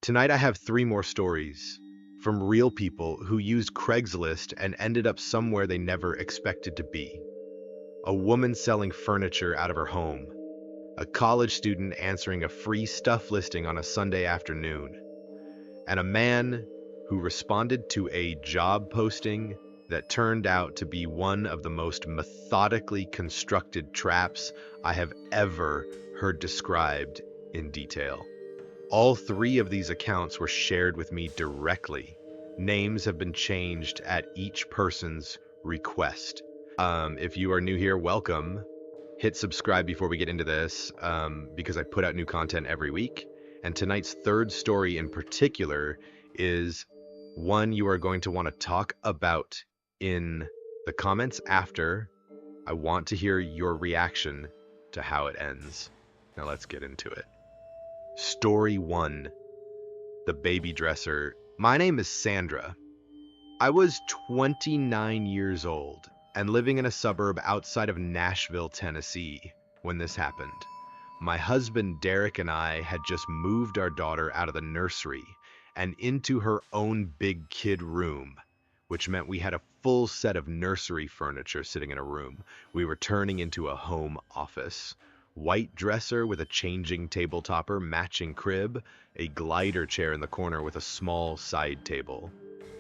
Tonight I have three more stories from real people who used Craigslist and ended up somewhere they never expected to be. A woman selling furniture out of her home, a college student answering a free stuff listing on a Sunday afternoon, and a man who responded to a job posting that turned out to be one of the most methodically constructed traps I have ever heard described in detail. All three of these accounts were shared with me directly. Names have been changed at each person's request. If you are new here, welcome. Hit subscribe before we get into this because I put out new content every week. And tonight's third story in particular is one you are going to want to talk about in the comments after. I want to hear your reaction to how it ends. Now let's get into it. Story 1. The Baby Dresser. My name is Sandra. I was 29 years old and living in a suburb outside of Nashville, Tennessee, when this happened. My husband Derek and I had just moved our daughter out of the nursery and into her own big kid room, which meant we had a full set of nursery furniture sitting in a room. We were turning into a home office. White dresser with a changing table topper, matching crib, a glider chair in the corner with a small side table.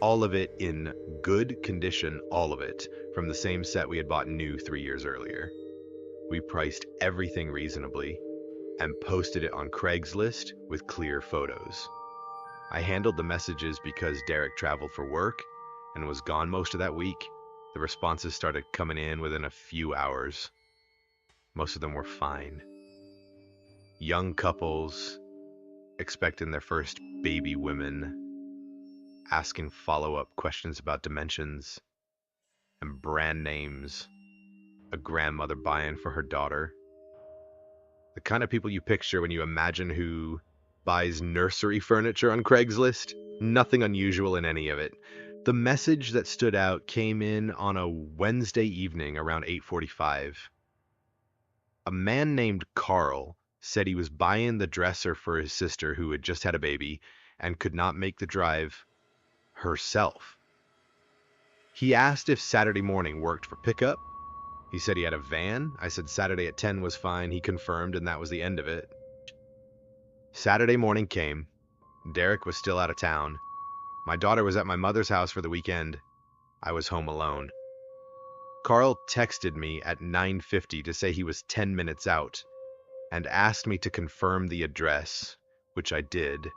All of it in good condition, all of it, from the same set we had bought new 3 years earlier. We priced everything reasonably and posted it on Craigslist with clear photos. I handled the messages because Derek traveled for work and was gone most of that week. The responses started coming in within a few hours. Most of them were fine. Young couples expecting their first baby, women asking follow-up questions about dimensions and brand names, a grandmother buying for her daughter. The kind of people you picture when you imagine who buys nursery furniture on Craigslist. Nothing unusual in any of it. The message that stood out came in on a Wednesday evening around 8:45. A man named Carl said he was buying the dresser for his sister who had just had a baby and could not make the drive herself. He asked if Saturday morning worked for pickup. He said he had a van. I said Saturday at 10 was fine. He confirmed, and that was the end of it. Saturday morning came. Derek was still out of town. My daughter was at my mother's house for the weekend. I was home alone. Carl texted me at 9:50 to say he was 10 minutes out and asked me to confirm the address, which I did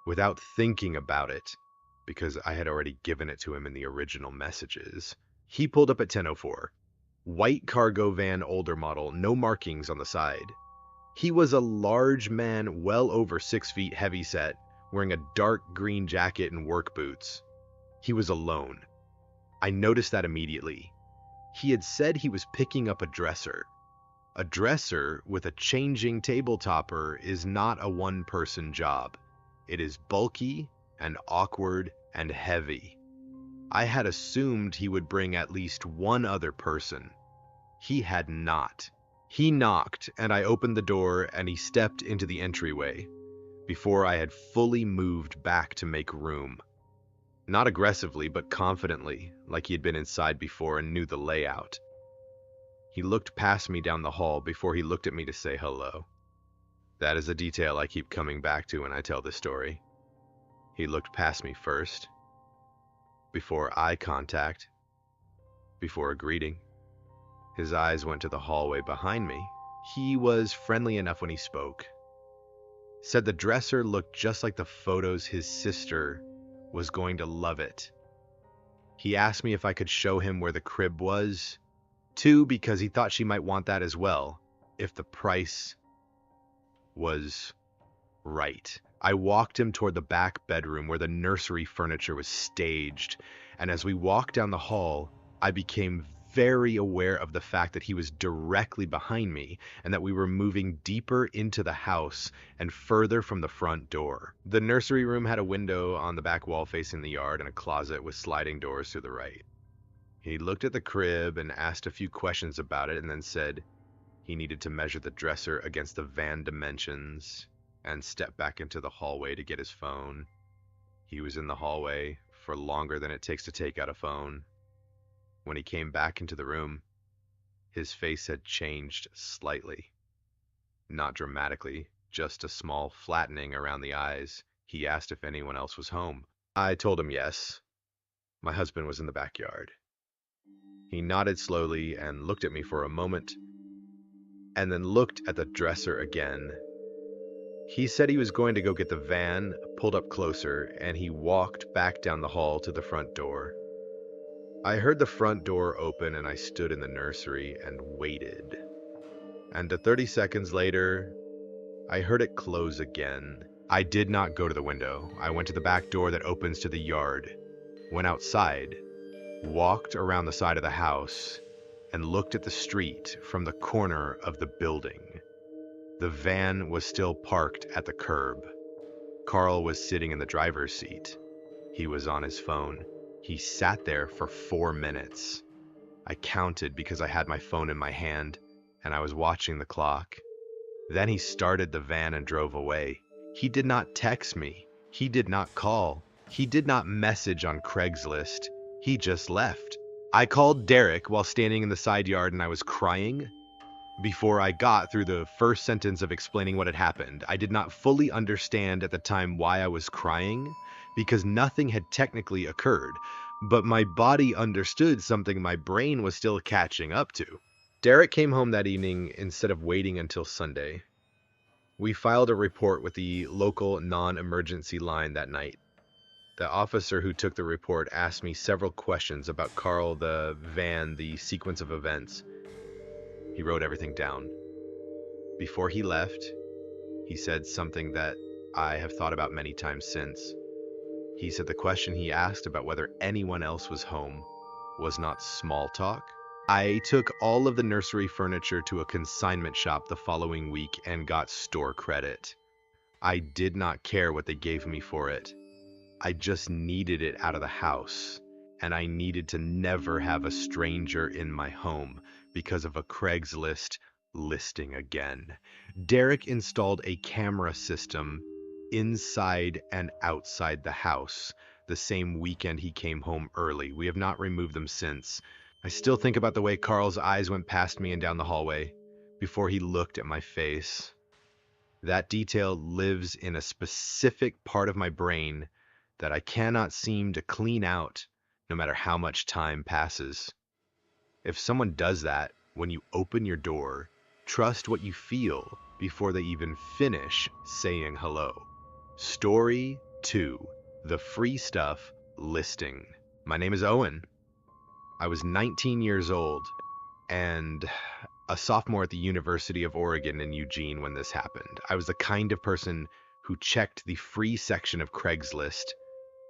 without thinking about it because I had already given it to him in the original messages. He pulled up at 10:04. White cargo van, older model, no markings on the side. He was a large man, well over 6 feet, heavyset, wearing a dark green jacket and work boots. He was alone. I noticed that immediately. He had said he was picking up a dresser. A dresser with a changing table topper is not a one-person job. It is bulky and awkward and heavy. I had assumed he would bring at least one other person. He had not. He knocked, and I opened the door, and he stepped into the entryway before I had fully moved back to make room. Not aggressively, but confidently, like he had been inside before and knew the layout. He looked past me down the hall before he looked at me to say hello. That is a detail I keep coming back to when I tell this story. He looked past me first, before eye contact, before a greeting. His eyes went to the hallway behind me. He was friendly enough when he spoke. Said the dresser looked just like the photos his sister was going to love it. He asked me if I could show him where the crib was, too, because he thought she might want that as well, if the price was right. I walked him toward the back bedroom where the nursery furniture was staged, and as we walked down the hall, I became very aware of the fact that he was directly behind me and that we were moving deeper into the house and further from the front door. The nursery room had a window on the back wall facing the yard and a closet with sliding doors to the right. He looked at the crib and asked a few questions about it and then said he needed to measure the dresser against the van dimensions. and stepped back into the hallway to get his phone. He was in the hallway for longer than it takes to take out a phone. When he came back into the room, his face had changed slightly. Not dramatically, just a small flattening around the eyes. He asked if anyone else was home. I told him yes. My husband was in the backyard. He nodded slowly and looked at me for a moment, and then looked at the dresser again. He said he was going to go get the van, pulled up closer, and he walked back down the hall to the front door. I heard the front door open and I stood in the nursery and waited. And 30 seconds later, I heard it close again. I did not go to the window. I went to the back door that opens to the yard, went outside, walked around the side of the house, and looked at the street from the corner of the building. The van was still parked at the curb. Carl was sitting in the driver's seat. He was on his phone. He sat there for 4 minutes. I counted because I had my phone in my hand, and I was watching the clock. Then he started the van and drove away. He did not text me. He did not call. He did not message on Craigslist. He just left. I called Derek while standing in the side yard and I was crying. Before I got through the first sentence of explaining what had happened, I did not fully understand at the time why I was crying, because nothing had technically occurred, but my body understood something my brain was still catching up to. Derek came home that evening instead of waiting until Sunday. We filed a report with the local non-emergency line that night. The officer who took the report asked me several questions about Carl, the van, the sequence of events. He wrote everything down. Before he left, he said something that I have thought about many times since. He said the question he asked about whether anyone else was home was not small talk. I took all of the nursery furniture to a consignment shop the following week and got store credit. I did not care what they gave me for it. I just needed it out of the house, and I needed to never have a stranger in my home because of a Craigslist listing again. Derek installed a camera system inside and outside the house the same weekend he came home early. We have not removed them since. I still think about the way Carl's eyes went past me and down the hallway before he looked at my face. That detail lives in a specific part of my brain that I cannot seem to clean out no matter how much time passes. If someone does that when you open your door, trust what you feel before they even finish saying hello. Story 2, The Free Stuff Listing. My name is Owen. I was 19 years old and a sophomore at the University of Oregon in Eugene when this happened. I was the kind of person who checked the free section of Craigslist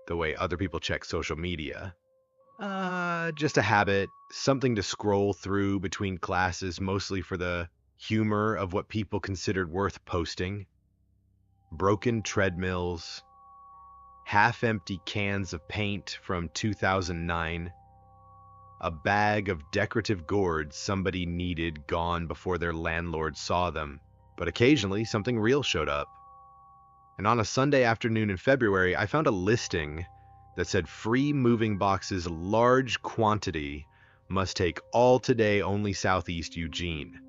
the way other people check social media. Just a habit, something to scroll through between classes, mostly for the humor of what people considered worth posting. Broken treadmills, half-empty cans of paint from 2009, a bag of decorative gourds somebody needed gone before their landlord saw them, but occasionally something real showed up. And on a Sunday afternoon in February, I found a listing that said free moving boxes, large quantity, must take all today, only Southeast Eugene.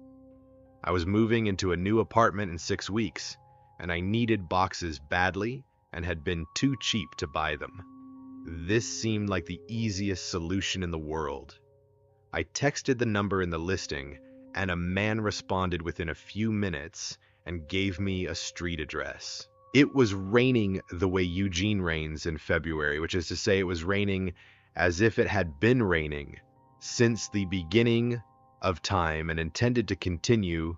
I was moving into a new apartment in 6 weeks, and I needed boxes badly and had been too cheap to buy them. This seemed like the easiest solution in the world. I texted the number in the listing, and a man responded within a few minutes and gave me a street address. It was raining the way Eugene rains in February, which is to say it was raining as if it had been raining since the beginning of time and intended to continue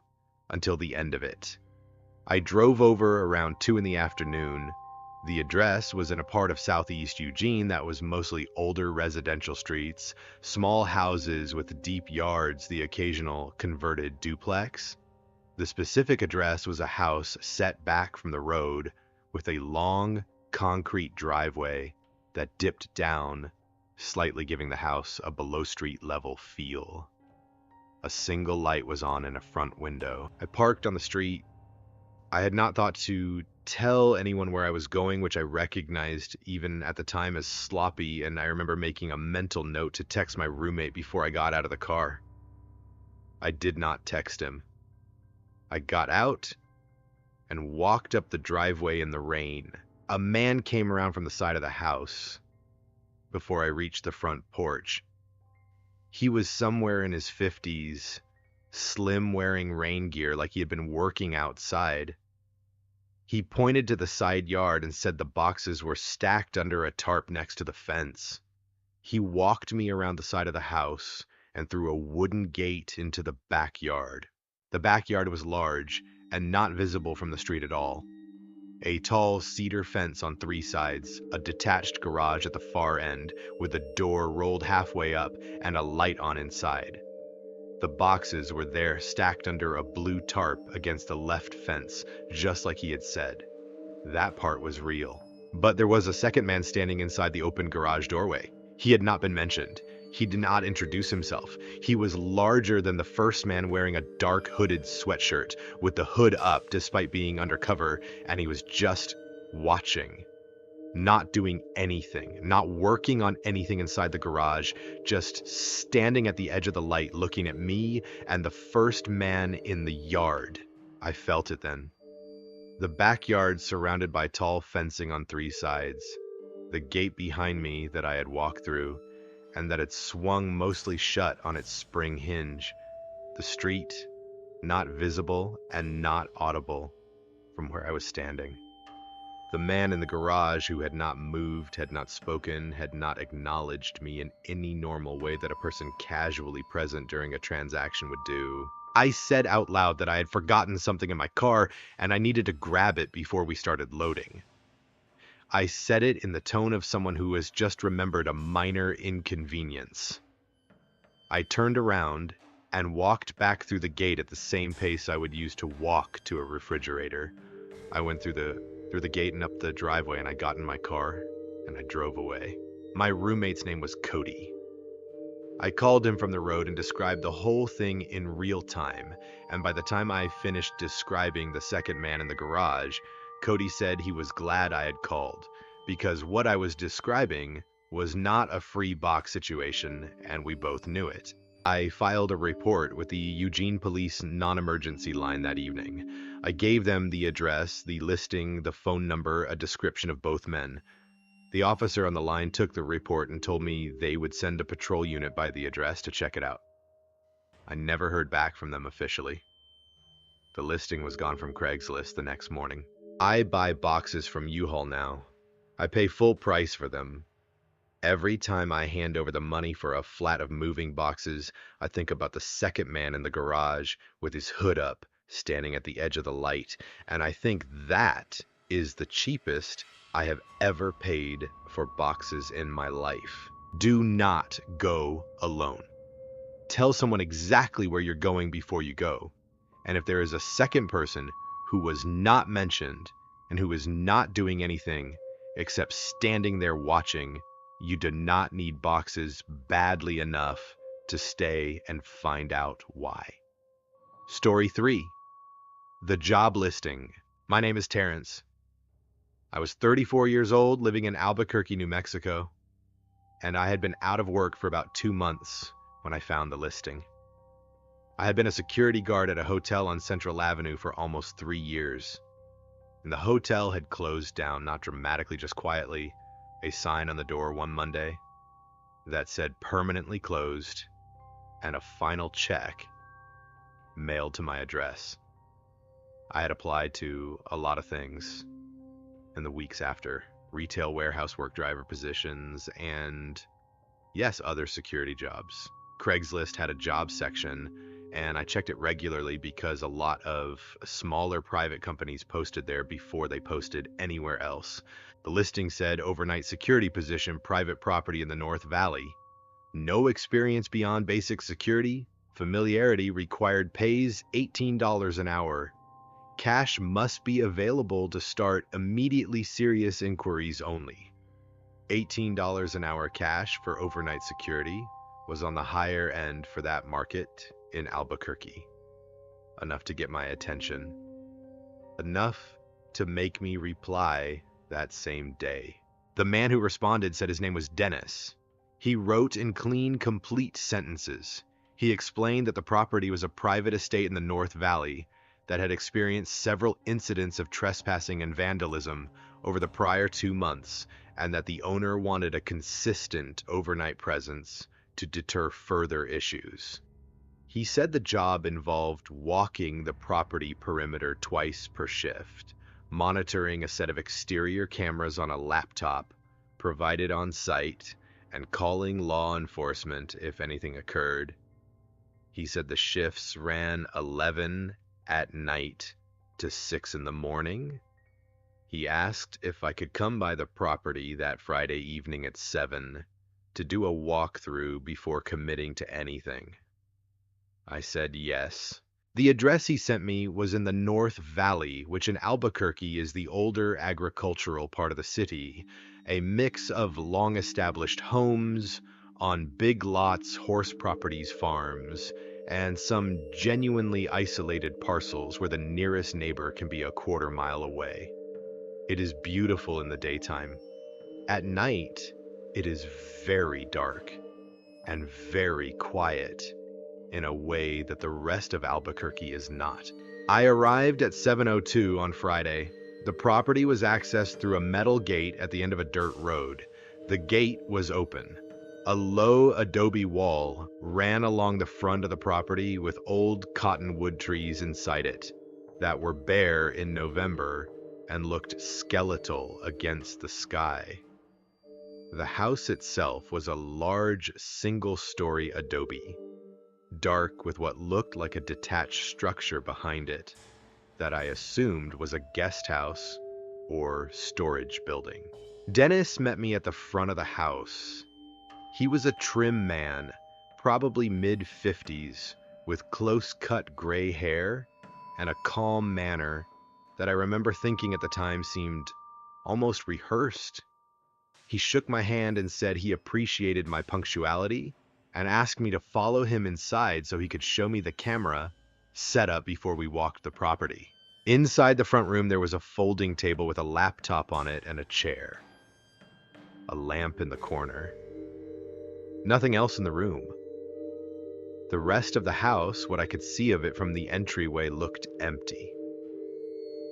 until the end of it. I drove over around 2 in the afternoon. The address was in a part of Southeast Eugene that was mostly older residential streets, small houses with deep yards, the occasional converted duplex. The specific address was a house set back from the road with a long concrete driveway that dipped down, slightly giving the house a below-street level feel. A single light was on in a front window. I parked on the street, I had not thought to tell anyone where I was going, which I recognized even at the time as sloppy, and I remember making a mental note to text my roommate before I got out of the car. I did not text him. I got out and walked up the driveway in the rain. A man came around from the side of the house before I reached the front porch. He was somewhere in his 50s, slim, wearing rain gear like he had been working outside. He pointed to the side yard and said the boxes were stacked under a tarp next to the fence. He walked me around the side of the house and through a wooden gate into the backyard. The backyard was large and not visible from the street at all. A tall cedar fence on 3 sides, a detached garage at the far end with a door rolled halfway up and a light on inside. The boxes were there stacked under a blue tarp against the left fence, just like he had said. That part was real. But there was a second man standing inside the open garage doorway. He had not been mentioned. He did not introduce himself. He was larger than the first man, wearing a dark hooded sweatshirt with the hood up despite being undercover, and he was just watching. Not doing anything, not working on anything inside the garage, just standing at the edge of the light looking at me and the first man in the yard. I felt it then. The backyard surrounded by tall fencing on 3 sides, the gate behind me that I had walked through, and that had swung mostly shut on its spring hinge. The street, not visible and not audible from where I was standing. The man in the garage who had not moved, had not spoken, had not acknowledged me in any normal way that a person casually present during a transaction would do. I said out loud that I had forgotten something in my car and I needed to grab it before we started loading. I said it in the tone of someone who has just remembered a minor inconvenience. I turned around and walked back through the gate at the same pace I would use to walk to a refrigerator. I went through the gate and up the driveway, and I got in my car and I drove away. My roommate's name was Cody. I called him from the road and described the whole thing in real time, and by the time I finished describing the second man in the garage, Cody said he was glad I had called, because what I was describing was not a free box situation, and we both knew it. I filed a report with the Eugene Police non-emergency line that evening. I gave them the address, the listing, the phone number, a description of both men. The officer on the line took the report and told me they would send a patrol unit by the address to check it out. I never heard back from them officially. The listing was gone from Craigslist the next morning. I buy boxes from U-Haul now. I pay full price for them. Every time I hand over the money for a flat of moving boxes, I think about the second man in the garage with his hood up, standing at the edge of the light, and I think that is the cheapest I have ever paid for boxes in my life. Do not go alone. Tell someone exactly where you're going before you go. And if there is a second person who was not mentioned and who is not doing anything except standing there watching, you do not need boxes badly enough to stay and find out why. Story 3. The Job Listing. My name is Terrence. I was 34 years old, living in Albuquerque, New Mexico, and I had been out of work for about 2 months when I found the listing. I had been a security guard at a hotel on Central Avenue for almost 3 years, and the hotel had closed down, not dramatically, just quietly, a sign on the door one Monday that said permanently closed and a final check mailed to my address. I had applied to a lot of things in the weeks after, retail warehouse work driver positions and, yes, other security jobs. Craigslist had a job section, and I checked it regularly because a lot of smaller private companies posted there before they posted anywhere else. The listing said overnight security position, private property in the North Valley. No experience beyond basic security. Familiarity required, pays $18 an hour. Cash must be available to start immediately, serious inquiries only. $18 an hour cash for overnight security was on the higher end for that market in Albuquerque. Enough to get my attention. enough to make me reply that same day. The man who responded said his name was Dennis. He wrote in clean, complete sentences. He explained that the property was a private estate in the North Valley that had experienced several incidents of trespassing and vandalism over the prior 2 months, and that the owner wanted a consistent overnight presence to deter further issues. He said the job involved walking the property perimeter twice per shift, monitoring a set of exterior cameras on a laptop provided on site, and calling law enforcement if anything occurred. He said the shifts ran 11 at night to 6 in the morning. He asked if I could come by the property that Friday evening at 7 to do a walkthrough before committing to anything. I said yes. The address he sent me was in the North Valley, which in Albuquerque is the older agricultural part of the city, a mix of long-established homes on big lots, horse properties, farms, and some genuinely isolated parcels where the nearest neighbor can be a quarter-mile away. It is beautiful in the daytime. At night, it is very dark and very quiet in a way that the rest of Albuquerque is not. I arrived at 7:02 on Friday. The property was accessed through a metal gate at the end of a dirt road. The gate was open. A low adobe wall ran along the front of the property with old cottonwood trees inside it that were bare in November and looked skeletal against the sky. The house itself was a large single-story adobe, dark with what looked like a detached structure behind it that I assumed was a guest house or storage building. Dennis met me at the front of the house. He was a trim man, probably mid-50s, with close-cut gray hair and a calm manner that I remember thinking at the time seemed almost rehearsed. He shook my hand and said he appreciated my punctuality and asked me to follow him inside so he could show me the camera set up before we walked the property. Inside the front room, there was a folding table with a laptop on it and a chair. A lamp in the corner. Nothing else in the room. The rest of the house, what I could see of it from the entryway, looked empty.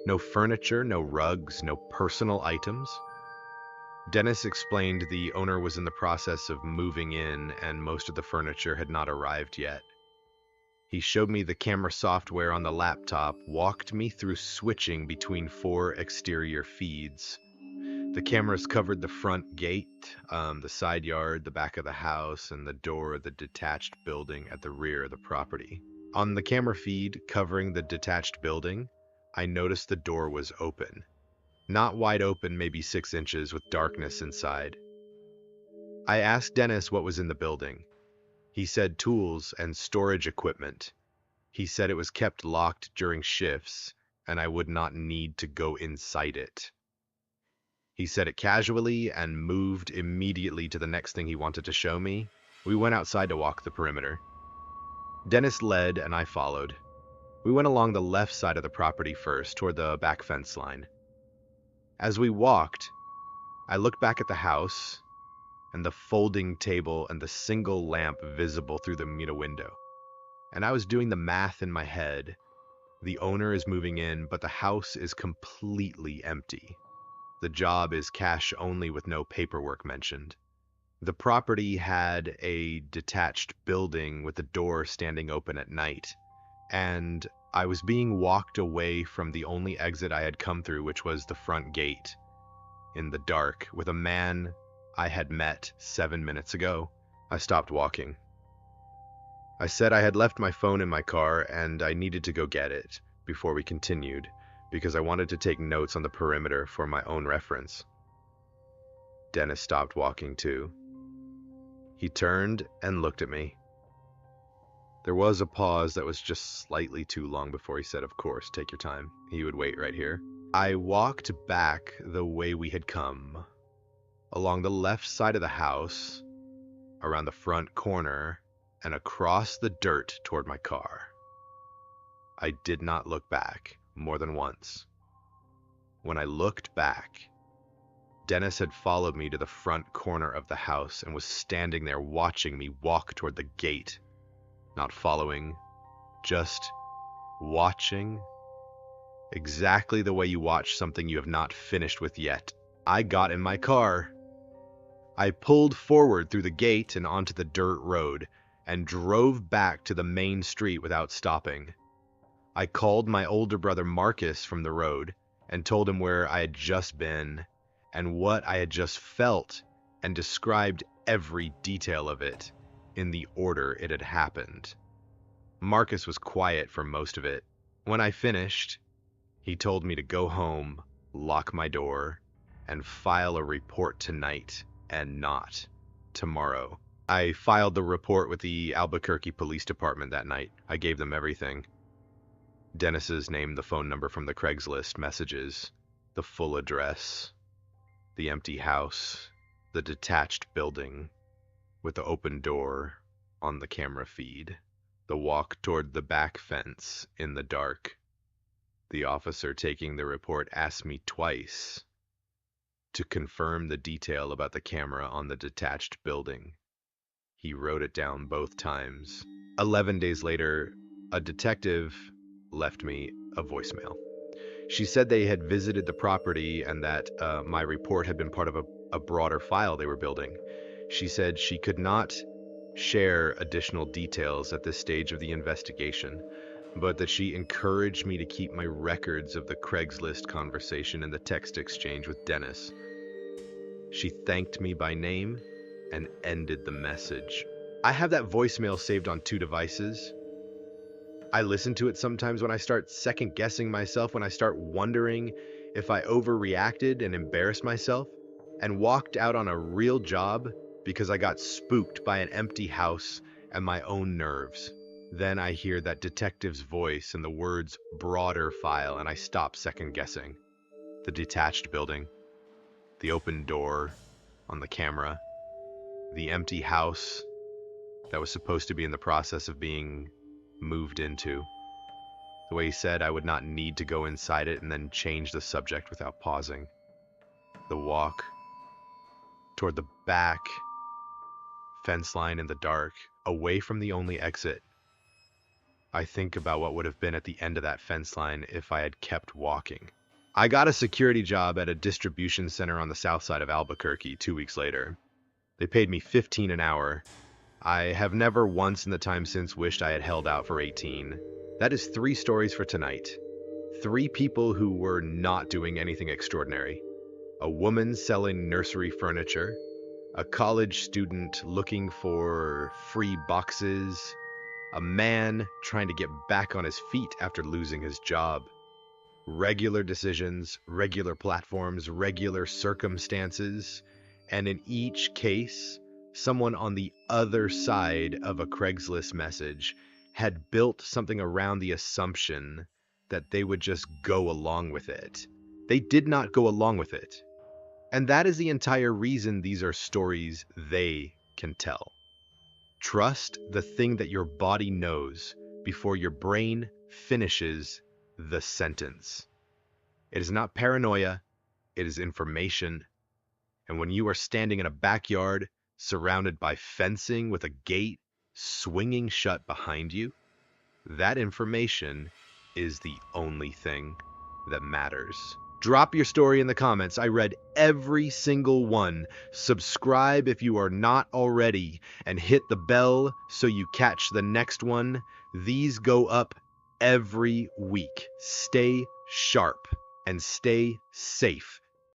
No furniture, no rugs, no personal items. Dennis explained the owner was in the process of moving in and most of the furniture had not arrived yet. He showed me the camera software on the laptop, walked me through switching between 4 exterior feeds. The cameras covered the front gate, the side yard, the back of the house, and the door of the detached building at the rear of the property. On the camera feed covering the detached building, I noticed the door was open. Not wide open, maybe 6 inches, with darkness inside. I asked Dennis what was in the building. He said tools and storage equipment. He said it was kept locked during shifts, and I would not need to go inside it. He said it casually and moved immediately to the next thing he wanted to show me. We went outside to walk the perimeter. Dennis led and I followed. We went along the left side of the property first, toward the back fence line. As we walked, I looked back at the house and the folding table and the single lamp visible through the window. And I was doing the math in my head. The owner is moving in, but the house is completely empty. The job is cash only with no paperwork mentioned. The property had a detached building with the door standing open at night, and I was being walked away from the only exit I had come through, which was the front gate, in the dark, with a man I had met 7 minutes ago. I stopped walking. I said I had left my phone in my car and I needed to go get it before we continued, because I wanted to take notes on the perimeter for my own reference. Dennis stopped walking too. He turned and looked at me. There was a pause that was just slightly too long before he said, "Of course, take your time. He would wait right here." I walked back the way we had come, along the left side of the house, around the front corner, and across the dirt toward my car. I did not look back more than once. When I looked back, Dennis had followed me to the front corner of the house and was standing there watching me walk toward the gate. Not following, just watching. Exactly the way you watch something you have not finished with yet. I got in my car. I pulled forward through the gate and onto the dirt road and drove back to the main street without stopping. I called my older brother Marcus from the road and told him where I had just been and what I had just felt, and described every detail of it in the order it had happened. Marcus was quiet for most of it. When I finished, he told me to go home, lock my door, and file a report tonight and not tomorrow. I filed the report with the Albuquerque Police Department that night. I gave them everything. Dennis's name, the phone number from the Craigslist messages, the full address, the empty house, the detached building with the open door on the camera feed, the walk toward the back fence in the dark. The officer taking the report asked me twice to confirm the detail about the camera on the detached building. He wrote it down both times. 11 days later, a detective left me a voicemail. She said they had visited the property and that my report had been part of a broader file they were building. She said she could not share additional details at this stage of the investigation, but that she encouraged me to keep my records of the Craigslist conversation and the text exchange with Dennis. She thanked me by name and ended the message. I have that voicemail saved on 2 devices. I listen to it sometimes when I start second-guessing myself, when I start wondering if I overreacted and embarrassed myself, and walked out on a real job because I got spooked by an empty house and my own nerves. Then I hear that detective's voice and the words broader file, and I stop second-guessing. The detached building, the open door on the camera, the empty house that was supposed to be in the process of being moved into. The way he said I would not need to go inside it and then change the subject without pausing. The walk toward the back fence line in the dark, away from the only exit. I think about what would have been at the end of that fence line if I had kept walking. I got a security job at a distribution center on the south side of Albuquerque 2 weeks later. They paid me $15 an hour. I have never once in the time since wished I had held out for 18. That is 3 stories for tonight. 3 people who were not doing anything extraordinary. A woman selling nursery furniture, a college student looking for free boxes, a man trying to get back on his feet after losing his job. Regular decisions, regular platforms, regular circumstances, and in each case, someone on the other side of a Craigslist message had built something around the assumption that they would just go along with it. They did not go along with it. And that is the entire reason these are stories they can tell. Trust the thing that your body knows before your brain finishes the sentence. It is not paranoia, it is information. And when you are standing in a backyard surrounded by fencing with a gate swinging shut behind you, that information is the only thing that matters. Drop your story in the comments. I read every single one. Subscribe if you are not already, and hit the bell so you catch the next one. These go up every week. Stay sharp and stay safe.